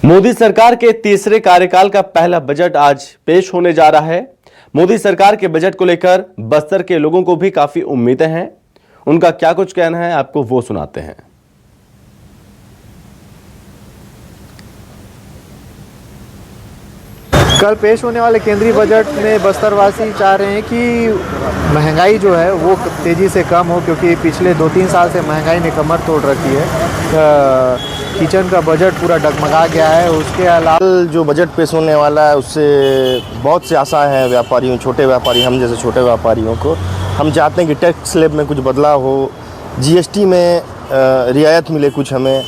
मोदी सरकार के तीसरे कार्यकाल का पहला बजट आज पेश होने जा रहा है। मोदी सरकार के बजट को लेकर बस्तर के लोगों को भी काफी उम्मीदें हैं। उनका क्या कुछ कहना है, आपको वो सुनाते हैं। कल पेश होने वाले केंद्रीय बजट में बस्तरवासी चाह रहे हैं कि महंगाई जो है वो तेज़ी से कम हो, क्योंकि पिछले 2-3 साल से महंगाई ने कमर तोड़ रखी है। किचन का बजट पूरा डगमगा गया है। उसके अलावा जो बजट पेश होने वाला है उससे बहुत से आशा है व्यापारियों, छोटे व्यापारी, हम जैसे छोटे व्यापारियों को। हम चाहते हैं कि टैक्स स्लैब में कुछ बदलाव हो, जीएसटी में रियायत मिले कुछ हमें।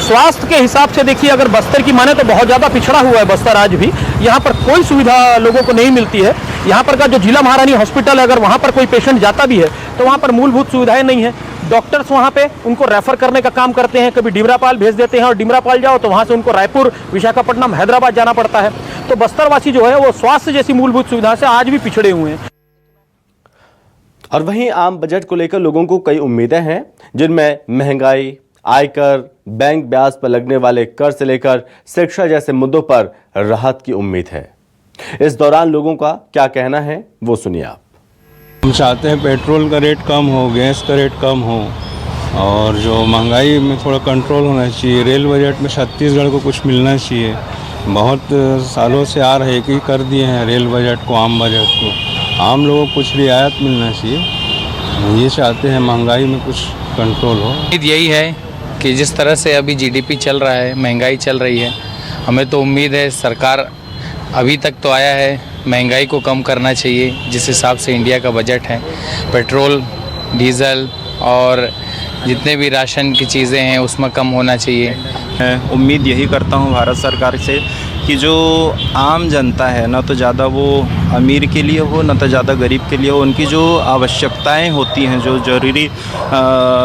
स्वास्थ्य के हिसाब से देखिए, अगर बस्तर की माने तो बहुत ज़्यादा पिछड़ा हुआ है बस्तर आज भी। यहाँ पर कोई सुविधा लोगों को नहीं मिलती है। यहाँ पर का जो जिला महारानी हॉस्पिटल है, अगर वहाँ पर कोई पेशेंट जाता भी है तो वहाँ पर मूलभूत सुविधाएं नहीं है। डॉक्टर्स वहाँ पे उनको रेफर करने का काम करते हैं, कभी डिमरापाल भेज देते हैं और डिमरापाल जाओ तो वहाँ से उनको रायपुर, विशाखापट्टनम, हैदराबाद जाना पड़ता है। तो बस्तरवासी जो है वो स्वास्थ्य जैसी मूलभूत सुविधा से आज भी पिछड़े हुए हैं। और वहीं आम बजट को लेकर लोगों को कई उम्मीदें हैं, जिनमें महंगाई, आयकर, बैंक ब्याज पर लगने वाले कर से लेकर शिक्षा जैसे मुद्दों पर राहत की उम्मीद है। इस दौरान लोगों का क्या कहना है, वो सुनिए आप। हम चाहते हैं पेट्रोल का रेट कम हो, गैस का रेट कम हो और जो महंगाई में थोड़ा कंट्रोल होना चाहिए। रेल बजट में छत्तीसगढ़ को कुछ मिलना चाहिए। बहुत सालों से आ रहे कि कर दिए हैं रेल बजट को, आम बजट को। आम लोगों को कुछ रियायत मिलना चाहिए। ये चाहते हैं महंगाई में कुछ कंट्रोल हो। उम्मीद यही है कि जिस तरह से अभी जीडीपी चल रहा है, महंगाई चल रही है, हमें तो उम्मीद है सरकार अभी तक तो आया है, महंगाई को कम करना चाहिए। जिस हिसाब से इंडिया का बजट है, पेट्रोल, डीजल और जितने भी राशन की चीज़ें हैं उसमें कम होना चाहिए। मैं उम्मीद यही करता हूँ भारत सरकार से कि जो आम जनता है, ना तो ज़्यादा वो अमीर के लिए हो, ना तो ज़्यादा गरीब के लिए हो, उनकी जो आवश्यकताएं होती हैं, जो ज़रूरी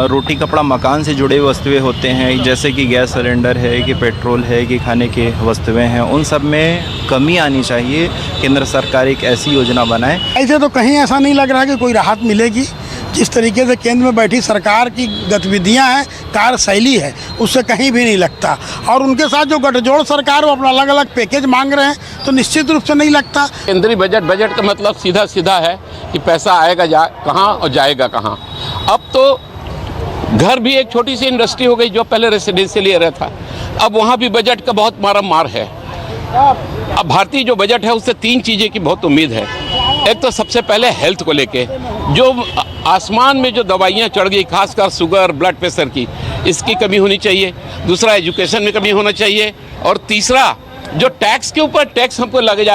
रोटी कपड़ा मकान से जुड़े वस्तुएं होते हैं, जैसे कि गैस सिलेंडर है, कि पेट्रोल है, कि खाने के वस्तुएं हैं, उन सब में कमी आनी चाहिए। केंद्र सरकार एक ऐसी योजना बनाए। ऐसे तो कहीं ऐसा नहीं लग रहा कि कोई राहत मिलेगी। जिस तरीके से केंद्र में बैठी सरकार की गतिविधियां हैं, कार्यशैली है, उससे कहीं भी नहीं लगता। और उनके साथ जो गठजोड़ सरकार वो अपना अलग अलग पैकेज मांग रहे हैं, तो निश्चित रूप से नहीं लगता। केंद्रीय बजट का मतलब सीधा सीधा है कि पैसा आएगा कहाँ और जाएगा कहाँ। अब तो घर भी एक छोटी सी इंडस्ट्री हो गई, जो पहले रेसिडेंशियल एरिया था, अब वहाँ भी बजट का बहुत मार है। अब भारतीय जो बजट है उससे 3 चीज़ें की बहुत उम्मीद है। एक तो सबसे पहले हेल्थ को लेके, जो आसमान में जो दवाइयाँ चढ़ गई, खासकर शुगर, ब्लड प्रेशर की, इसकी कमी होनी चाहिए। दूसरा, एजुकेशन में कमी होना चाहिए। और तीसरा, जो टैक्स के ऊपर टैक्स हमको लग